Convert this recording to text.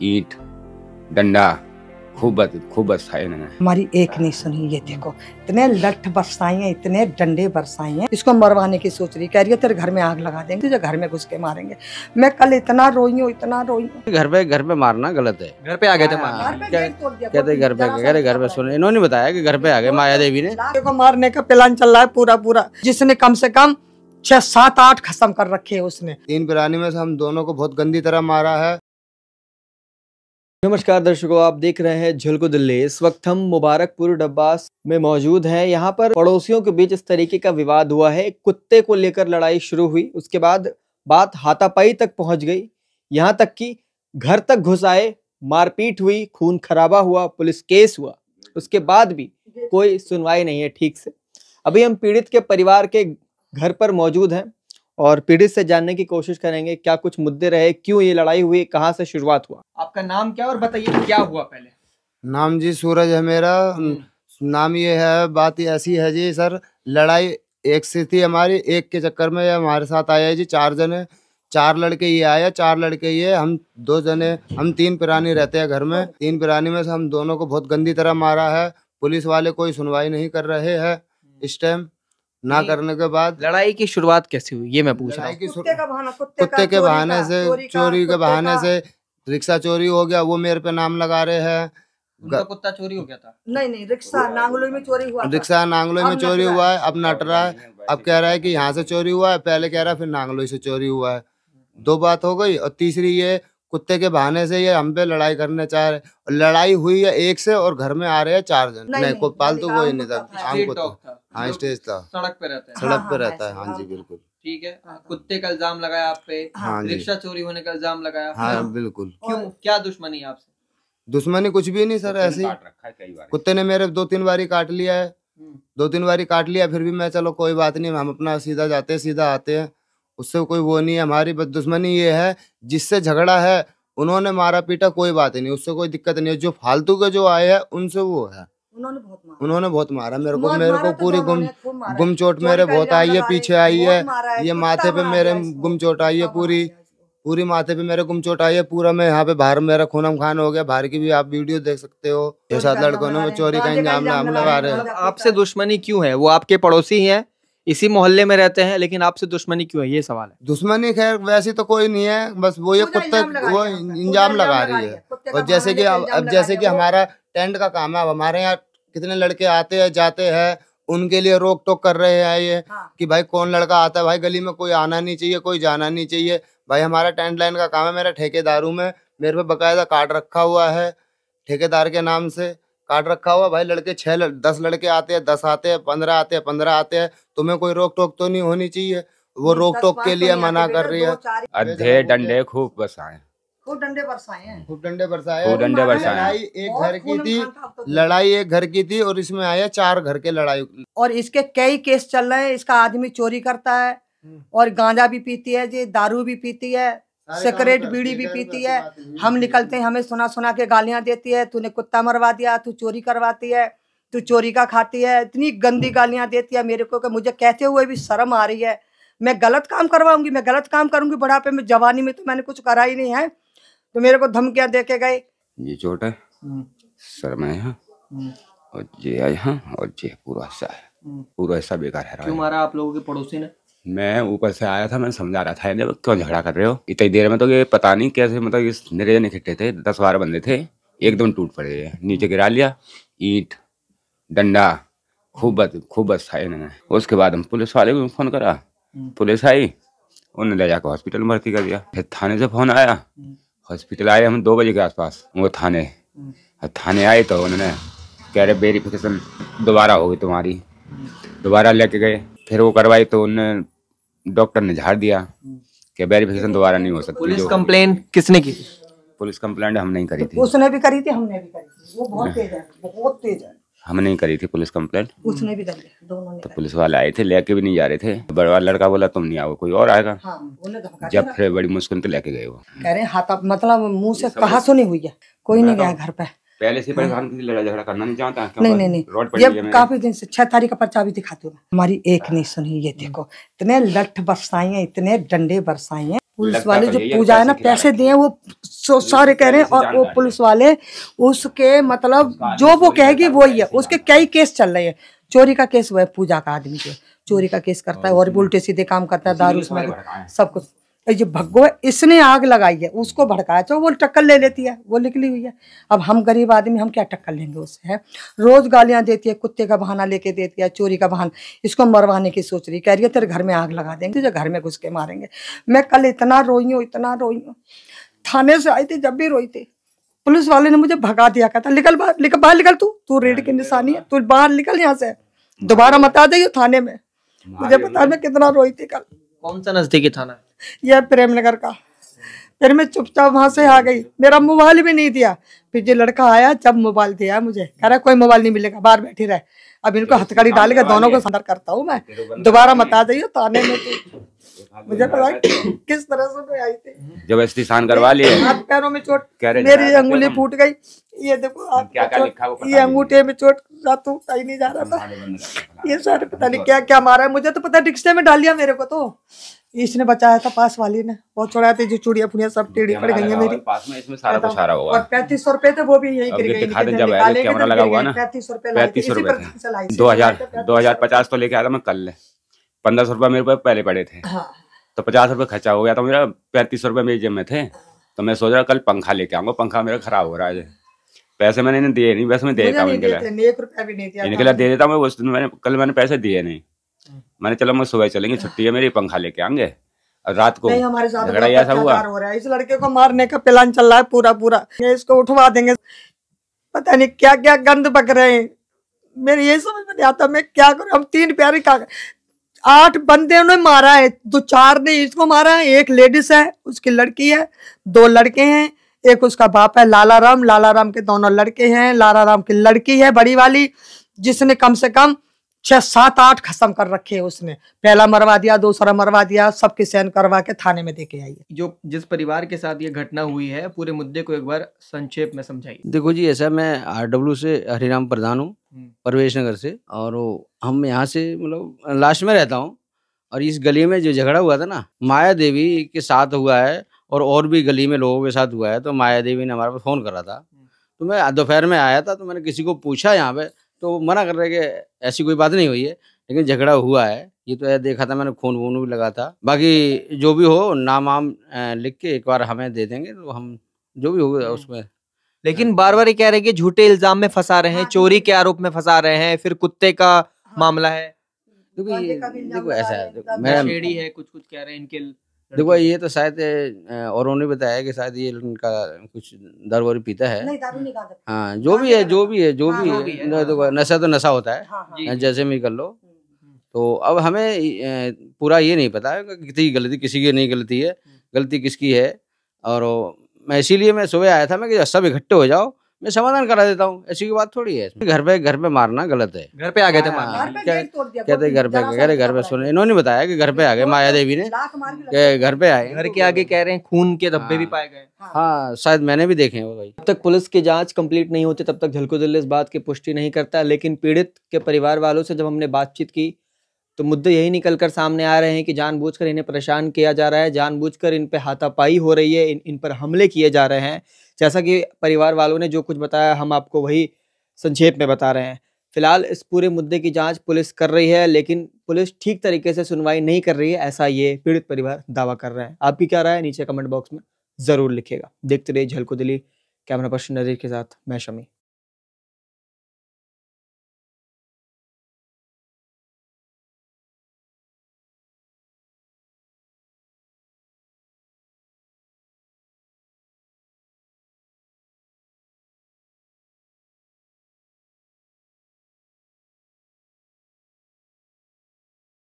ईंट डंडा खूब बरसाए इन्होंने। हमारी एक नहीं सुनी। ये देखो इतने लठ बरसाए हैं, इतने डंडे बरसाए हैं। इसको मरवाने की सोच रही, कह रही है तेरे घर में आग लगा देंगे, तुझे घर में घुस के मारेंगे। मैं कल इतना रोई हूँ, इतना रोई हूँ। घर पे मारना गलत है। घर पे आ गए थे मारना, कहते घर पे सुने, इन्होंने बताया कि घर पे आ गए माया देवी ने। को मारने का प्लान चल रहा है पूरा, जिसने कम से कम 6, 7, 8 खत्म कर रखे है उसने। 3 बिरानी में से हम दोनों को बहुत गंदी तरह मारा है। नमस्कार दर्शकों, आप देख रहे हैं झलको दिल्ली। इस वक्त हम मुबारकपुर डब्बास में मौजूद हैं। यहाँ पर पड़ोसियों के बीच इस तरीके का विवाद हुआ है। कुत्ते को लेकर लड़ाई शुरू हुई, उसके बाद बात हाथापाई तक पहुंच गई। यहाँ तक कि घर तक घुस आए, मारपीट हुई, खून खराबा हुआ, पुलिस केस हुआ। उसके बाद भी कोई सुनवाई नहीं है ठीक से। अभी हम पीड़ित के परिवार के घर पर मौजूद हैं और पीड़ित से जानने की कोशिश करेंगे क्या कुछ मुद्दे रहे, क्यों ये लड़ाई हुई, कहाँ से शुरुआत हुआ। आपका नाम क्या और बताइए क्या हुआ पहले। नाम जी सूरज है मेरा। नाम ये है, बात ही ऐसी है जी सर, लड़ाई एक से थी हमारी, एक के चक्कर में हमारे साथ आया जी 4 जने, 4 लड़के ये आया, 4 लड़के ये, हम 2 जने, हम 3 पिरानी रहते हैं घर में। 3 पिरानी में से हम दोनों को बहुत गंदी तरह मारा है। पुलिस वाले कोई सुनवाई नहीं कर रहे हैं इस टाइम। ना करने के बाद लड़ाई की शुरुआत कैसे हुई ये मैं पूछ रहा हूँ। कुत्ते के बहाने से, चोरी के बहाने से रिक्शा चोरी हो गया, वो मेरे पे नाम लगा रहे हैं। उनका कुत्ता चोरी हो गया था? नहीं, रिक्शा नांगलोई में चोरी हुआ। रिक्शा नांगलोई में चोरी हुआ है, अब नट रहा है। अब कह रहा है कि यहाँ से चोरी हुआ है, पहले कह रहा है फिर नांगलोई से चोरी हुआ है। 2 बात हो गई। और तीसरी ये कुत्ते के बहाने से ये हम पे लड़ाई करने चाह रहे। और लड़ाई हुई है एक से, और घर में आ रहे हैं 4 जन। नहीं कोई पालतू कोई नहीं था, आम कुत्ता। हाँ स्टेज था, सड़क पे रहता है। सड़क पे रहता है। हाँ जी बिल्कुल ठीक है। कुत्ते का इल्जाम लगाया आप पे, रिक्शा चोरी होने का इल्जाम लगाया। हाँ बिल्कुल। क्यों, क्या दुश्मनी है आपसे? दुश्मनी कुछ भी नहीं सर, ऐसी कुत्ते ने मेरे 2-3 बारी काट लिया है। 2-3 बारी काट लिया, फिर भी मैं चलो कोई बात नहीं, हम अपना सीधा जाते हैं, सीधा आते हैं, उससे कोई वो नहीं है। हमारी बस दुश्मनी ये है, जिससे झगड़ा है उन्होंने मारा पीटा, कोई बात नहीं, उससे कोई दिक्कत नहीं है। जो फालतू के जो आए हैं उनसे वो है, उन्होंने बहुत मारा मेरे को पूरी गुम चोट मेरे बहुत आई है, पीछे आई है, ये माथे पे मेरे गुम चोट आई है, पूरी माथे पे मेरे गुम चोट आई है पूरा। मैं यहाँ पे बाहर मेरा खूनम खान हो गया, बाहर की भी आप वीडियो देख सकते हो। 6-7 लड़कों ने चोरी का इंजाम लगा रहे हैं। आपसे दुश्मनी क्यों है? वो आपके पड़ोसी हैं, इसी मोहल्ले में रहते हैं, लेकिन आपसे दुश्मनी क्यों है ये सवाल है। दुश्मनी खैर वैसी तो कोई नहीं है, बस वो ये कुत्ते वो इंजाम लगा रही है। और जैसे कि अब जैसे कि हमारा टेंट का काम है, अब हमारे यहाँ कितने लड़के आते हैं जाते हैं, उनके लिए रोक टोक कर रहे हैं ये कि भाई कौन लड़का आता है, भाई गली में कोई आना नहीं चाहिए, कोई जाना नहीं चाहिए। भाई हमारा टेंट लाइन का काम है, मेरा ठेकेदारों में मेरे पे बकायदा कार्ड रखा हुआ है, ठेकेदार के नाम से कार्ड रखा हुआ। भाई लड़के 10 लड़के आते हैं, 10 आते हैं, 15 आते हैं, 15 आते हैं, तुम्हें कोई रोक टोक तो नहीं होनी चाहिए। वो रोक टोक के लिए मना कर रही है। अधे डंडे खूब बरसाए, खूब डंडे बरसाए। लड़ाई एक घर की थी, लड़ाई एक घर की थी, और इसमें आया 4 घर के लड़ाई। और इसके कई केस चल रहे हैं। इसका आदमी चोरी करता है और गांजा भी पीती है जी, दारू भी पीती है, सिगरेट बीड़ी भी पीती है। हम निकलते हैं, हमें सुना के गालियां देती है, तूने कुत्ता मरवा दिया, तू चोरी करवाती है, तू चोरी का खाती है। इतनी गंदी गालियां देती है मेरे को कि मुझे कहते हुए भी शर्म आ रही है। मैं गलत काम करवाऊंगी, मैं गलत काम करूंगी बुढ़ापे में, जवानी में तो मैंने कुछ करा ही नहीं है, तो मेरे को धमकियां दे के गए। ये चोट है सर में यहाँ, और ये है यहाँ, और ये पूरा ऐसा बेकार है। क्यों मारा आप लोगों के पड़ोसी ने? मैं ऊपर से आया था, मैं समझा रहा था इन्हें क्यों झगड़ा कर रहे हो। इतनी देर में तो ये पता नहीं कैसे, मतलब इस निरे इकट्ठे थे, 10-12 बंदे थे, एकदम टूट पड़े, नीचे गिरा लिया, ईंट डंडा खूब बरसाए इन्होंने। उसके बाद हम पुलिस वाले को फोन करा, पुलिस आई, उन्होंने ले जाकर हॉस्पिटल में भर्ती कर दिया। फिर थाने से फोन आया, हॉस्पिटल आए हम 2 बजे के आसपास, वो थाने आए तो उन्होंने कह रहे वेरिफिकेशन दोबारा होगी तुम्हारी, दोबारा लेके गए, फिर वो करवाई तो उन्होंने डॉक्टर ने झाड़ दिया कि वेरिफिकेशन दोबारा नहीं हो सकती। पुलिस कंप्लेन किसने की? पुलिस कंप्लेंट हमने ही करी थी। उसने भी करी थी, हमने भी करी थी। वो बहुत तेज है। हमने ही करी थी पुलिस कंप्लेंट, उसने भी करी, दोनों ने। तो पुलिस वाले आए थे, लेके भी नहीं जा रहे थे। बड़ा लड़का बोला तुम नहीं आओ, कोई और आएगा। जब फिर बड़ी मुश्किल से लेके गए। वो कह रहे हाथ मतलब मुंह से कहा सुनी हुई है, कोई नहीं गया घर पे। पहले से परेशान, किसी लड़ाई झगड़ा करना नहीं चाहता। नहीं, ये काफी दिन से 6 तारीख का पर्चा भी दिखाती हूँ। हमारी एक नहीं सुनी। ये देखो इतने लठ बरसाए हैं, इतने डंडे बरसाए हैं। पुलिस वाले जो पूजा है ना पैसे दिए वो सारे कह रहे हैं, और वो पुलिस वाले उसके मतलब जो वो कहेगी वो ही है। उसके कई केस चल रहे हैं, चोरी का केस हुआ है पूजा का, आदमी के चोरी का केस करता है और भी उल्टे सीधे काम करता है, दारू उसमें सब कुछ। ये भगो इसने आग लगाई है, उसको भड़काया, तो वो टक्कर ले लेती है, वो निकली हुई है। अब हम गरीब आदमी हम क्या टक्कर लेंगे उससे, है? रोज गालियां देती है, कुत्ते का बहाना लेके देती है, चोरी का बहाना, इसको मरवाने की सोच रही, कह रही है तेरे घर में आग लगा देंगे, तुझे घर में घुस के मारेंगे। मैं कल इतना रोई हूँ, थाने से आई थी, जब भी रोई थी पुलिस वाले ने मुझे भगा दिया, कहता निकल बाहर निकल, तू रेड की निशानी है, तू बाहर निकल यहाँ से, दोबारा मत आ जाइए थाने में। मुझे पता है मैं कितना रोई थी कल। कौन सा नजदीकी थाना? यह प्रेमनगर का। फिर मैं चुपचाप वहां से आ गई, मेरा मोबाइल भी नहीं दिया। फिर जो लड़का आया जब मोबाइल दिया मुझे, कह रहा कोई मोबाइल नहीं मिलेगा, बाहर बैठी रहे, अब इनको हथकड़ी डाल के दोनों को अंदर करता हूँ मैं, दोबारा मत आ जाइए थाने में। मुझे पता किस तरह से मैं आई थी। जब स्टेशन करवा लिए, हाथ पैरों में चोट, मेरी अंगुली फूट गई, ये देखो आप ये अंगूठे में चोट, रातों कहीं नहीं जा रहा था, ये सारे पता नहीं क्या क्या मारा है। मुझे तो पता रिक्शे में डाल लिया मेरे को, तो इसने बचाया था, पास वाली ने बहुत छोड़ा थी, जो चूड़ियां फुड़ियां सब टेढ़ी पड़ गई है मेरी पास में, इसमें सारा कुछ हारा हुआ। और 3500 रुपए थे, वो भी यही गिर गए। कैमरा लगा हुआ ना, 3500 रुपए 2050 तो लेके आया था मैं कल, 1500 रुपए मेरे पास पहले पड़े थे, तो 50 रुपए खर्चा हो गया था मेरा, 3500 रुपए मेरी जेब में थे। तो मैं सोच रहा कल पंखा लेके आऊंगा, पंखा मेरा खराब हो रहा है, पैसे मैंने इन्हें दिए नहीं, वैसे मैं दे देता हूँ इनके लिए दे देता हूँ। उस दिन कल मैंने पैसे दिए नहीं, मैंने चलो मैं सुबह चलेंगे, छुट्टी है मेरी, पंखा लेके आएंगे। और रात को हमारे साथ झगड़ा ऐसा हुआ, हो रहा है, इस लड़के को मारने का प्लान चल रहा है पूरा, इसको उठवा देंगे, पता नहीं क्या क्या गंद बक रहे हैं। मेरे ये समझ में नहीं आता मैं क्या करूं। हम 3 प्यारे का 8 बंदे उन्होंने मारा है, 4 ने इसको मारा है, 1 लेडीज है, उसकी लड़की है, 2 लड़के हैं, एक उसका बाप है लाला राम के दोनों लड़के हैं, लाला राम की लड़की है बड़ी वाली, जिसने कम से कम 6, 7, 8 खत्म कर रखे है। उसने पहला मरवा दिया, दूसरा मरवा दिया, सबकी सहन करवा के थाने में देके आई है। जो जिस परिवार के साथ ये घटना हुई है, पूरे मुद्दे को एक बार संक्षेप में समझाइए। देखो जी, ऐसा मैं RW से हरिराम प्रधान हूँ, प्रवेश नगर से, और हम यहाँ से मतलब लास्ट में रहता हूँ। और इस गली में जो झगड़ा हुआ था ना, माया देवी के साथ हुआ है, और भी गली में लोगों के साथ हुआ है। तो माया देवी ने हमारे पास फ़ोन करा था, तो मैं दोपहर में आया था, तो मैंने किसी को पूछा यहाँ पे, तो मना कर रहे कि ऐसी कोई बात नहीं हुई है, लेकिन झगड़ा हुआ है। ये तो देखा था मैंने, खून वून भी लगा था। बाकी जो भी हो, नाम वाम लिख के एक बार हमें दे देंगे, तो हम जो भी होगा उसमें। लेकिन बार बार ये कह रहे हैं कि झूठे इल्जाम में फंसा रहे हैं, चोरी के आरोप में फंसा रहे हैं, फिर कुत्ते का मामला है। देखो ऐसा है, नशेड़ी है, कुछ कह रहे हैं इनके। देखो ये तो शायद और उन्होंने बताया कि शायद ये उनका कुछ दारू वारू पीता है। नहीं, दारू नहीं खाता। हाँ, जो भी है देखो नशा तो नशा होता है, जैसे भी कर लो। तो अब हमें पूरा ये नहीं पता है कि किसी की गलती, किसी की नहीं गलती है, गलती किसकी है। और मैं इसीलिए मैं सुबह आया था, मैं कि सब इकट्ठे हो जाओ, मैं समाधान करा देता हूँ। ऐसी की बात थोड़ी है। घर पे मारना गलत है। घर पे आ गए थे, कहते घर पे सुने, इन्होंने बताया कि घर पे आ गए, माया देवी ने घर पे आए। घर के आगे कह रहे हैं खून के धब्बे भी पाए गए। हाँ, शायद मैंने भी देखे हैं वो भाई। जब तक पुलिस की जांच कंप्लीट नहीं होती तब तक झलको इस बात की पुष्टि नहीं करता। लेकिन पीड़ित के परिवार वालों से जब हमने बातचीत की तो मुद्दे यही निकल कर सामने आ रहे हैं कि जानबूझकर इन्हें परेशान किया जा रहा है, जानबूझकर इन पे हाथापाई हो रही है, इन पर हमले किए जा रहे हैं। जैसा कि परिवार वालों ने जो कुछ बताया, हम आपको वही संक्षेप में बता रहे हैं। फिलहाल इस पूरे मुद्दे की जांच पुलिस कर रही है, लेकिन पुलिस ठीक तरीके से सुनवाई नहीं कर रही है, ऐसा ये पीड़ित परिवार दावा कर रहा है। आपकी क्या राय है, नीचे कमेंट बॉक्स में जरूर लिखिएगा। देखते रहिए झलको दिल्ली। कैमरा पर्सन नज़ीर के साथ मैं शमी।